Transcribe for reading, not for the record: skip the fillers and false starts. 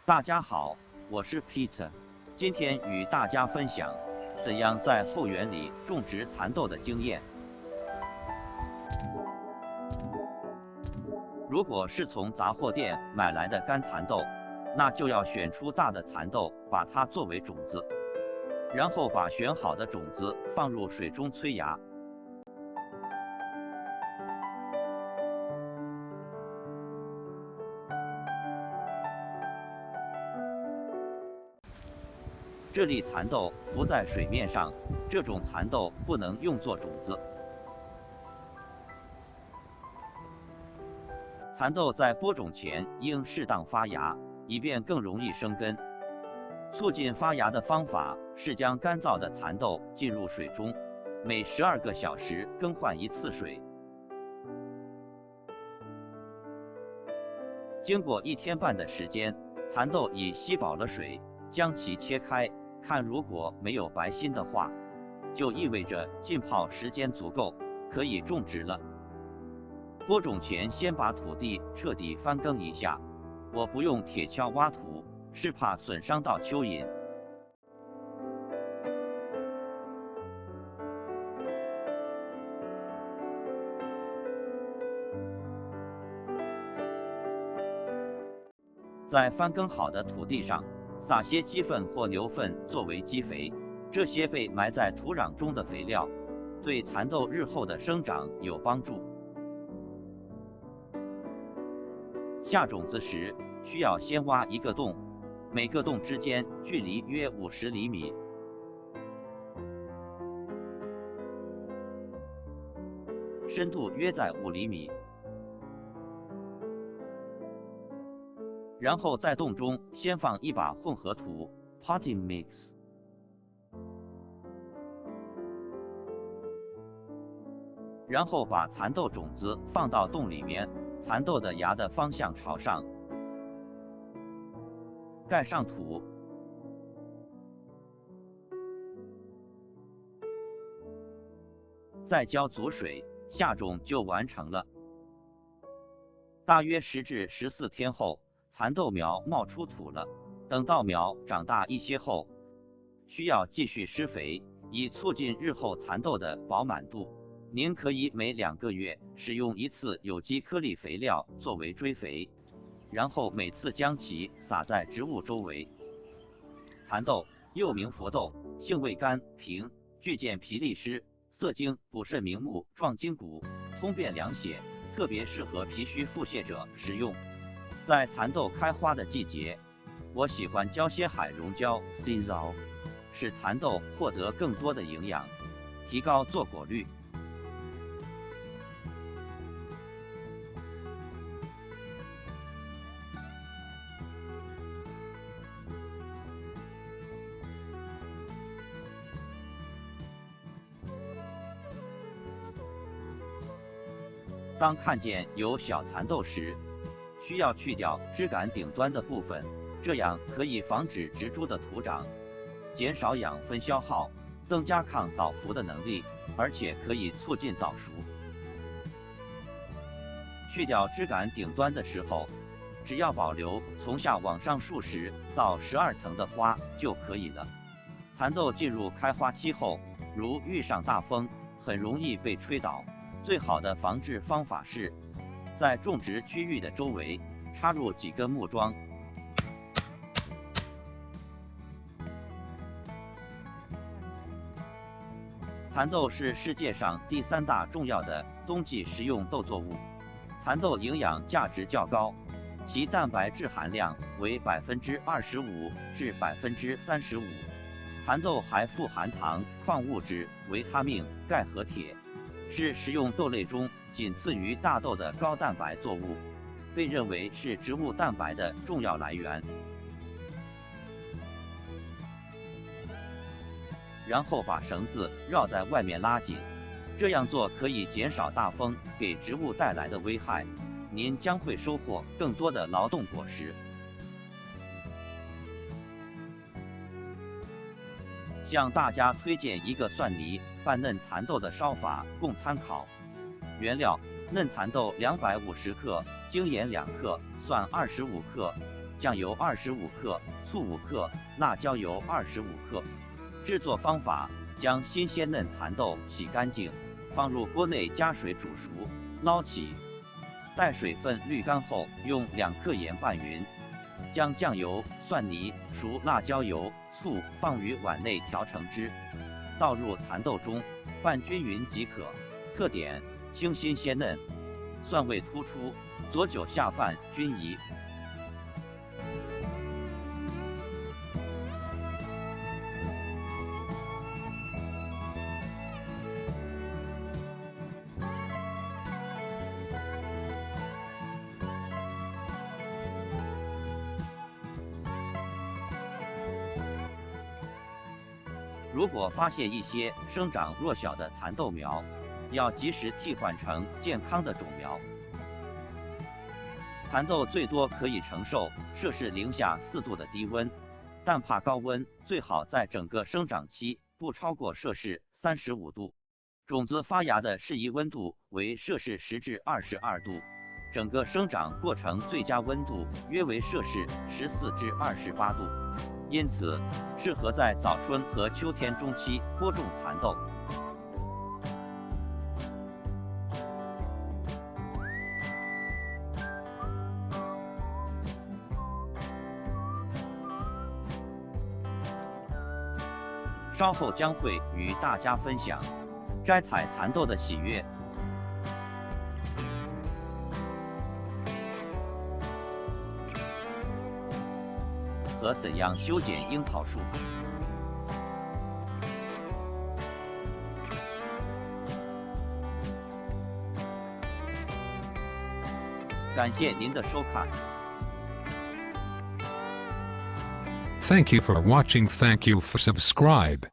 大家好，我是 Peter， 今天与大家分享怎样在后园里种植蚕豆的经验。如果是从杂货店买来的干蚕豆，那就要选出大的蚕豆，把它作为种子，然后把选好的种子放入水中催芽。这粒蚕豆浮在水面上，这种蚕豆不能用作种子。蚕豆在播种前应适当发芽，以便更容易生根。促进发芽的方法是将干燥的蚕豆浸入水中，每12个小时更换一次水。经过1天半的时间，蚕豆已吸饱了水，将其切开，看如果没有白心的话，就意味着浸泡时间足够，可以种植了。播种前先把土地彻底翻耕一下，我不用铁锹挖土，是怕损伤到蚯蚓。在翻耕好的土地上撒些鸡粪或牛粪作为基肥，这些被埋在土壤中的肥料对蚕豆日后的生长有帮助。下种子时需要先挖一个洞，每个洞之间距离约50厘米，深度约在5厘米。然后在洞中先放一把混合土 potting mix， 然后把蚕豆种子放到洞里面，蚕豆的芽的方向朝上，盖上土，再浇足水，下种就完成了。大约10至14天后，蚕豆苗冒出土了。等到苗长大一些后，需要继续施肥，以促进日后蚕豆的饱满度。您可以每2个月使用一次有机颗粒肥料作为追肥，然后每次将其撒在植物周围。蚕豆又名佛豆，性味甘平，具健脾利湿、涩精、补肾明目、壮筋骨、通便凉血，特别适合脾虚腹泻者食用。在蚕豆开花的季节，我喜欢浇些海溶胶 sea salt， 使蚕豆获得更多的营养，提高坐果率。当看见有小蚕豆时，需要去掉枝杆顶端的部分，这样可以防止植株的徒长，减少养分消耗，增加抗倒伏的能力，而且可以促进早熟。去掉枝杆顶端的时候，只要保留从下往上数10到12层的花就可以了。蚕豆进入开花期后，如遇上大风，很容易被吹倒。最好的防治方法是在种植区域的周围插入几根木桩。蚕豆是世界上第3大重要的冬季食用豆作物，蚕豆营养价值较高，其蛋白质含量为25%至35%。蚕豆还富含糖、矿物质、维他命、钙和铁，是食用豆类中仅次于大豆的高蛋白作物，被认为是植物蛋白的重要来源。然后把绳子绕在外面拉紧，这样做可以减少大风给植物带来的危害，您将会收获更多的劳动果实。向大家推荐一个蒜泥拌嫩蚕豆的烧法供参考。原料：嫩蚕豆250克，精盐2克，蒜25克，酱油25克，醋5克，辣椒油25克。制作方法：将新鲜嫩蚕豆洗干净，放入锅内加水煮熟，捞起，待水分滤干后，用2克盐拌匀。将酱油、蒜泥、熟辣椒油、醋放于碗内调成汁，倒入蚕豆中，拌均匀即可。特点：清新鲜嫩，蒜味突出，佐酒下饭均宜。如果发现一些生长弱小的蚕豆苗，要及时替换成健康的种苗。蚕豆最多可以承受摄氏零下4度的低温，但怕高温，最好在整个生长期不超过摄氏35度。种子发芽的适宜温度为摄氏10至22度，整个生长过程最佳温度约为摄氏14至28度。因此，适合在早春和秋天中期播种蚕豆。稍后将会与大家分享摘采蚕豆的喜悦。和怎样修剪樱桃树。感谢您的收看。Thank you for watching. Thank you for subscribe.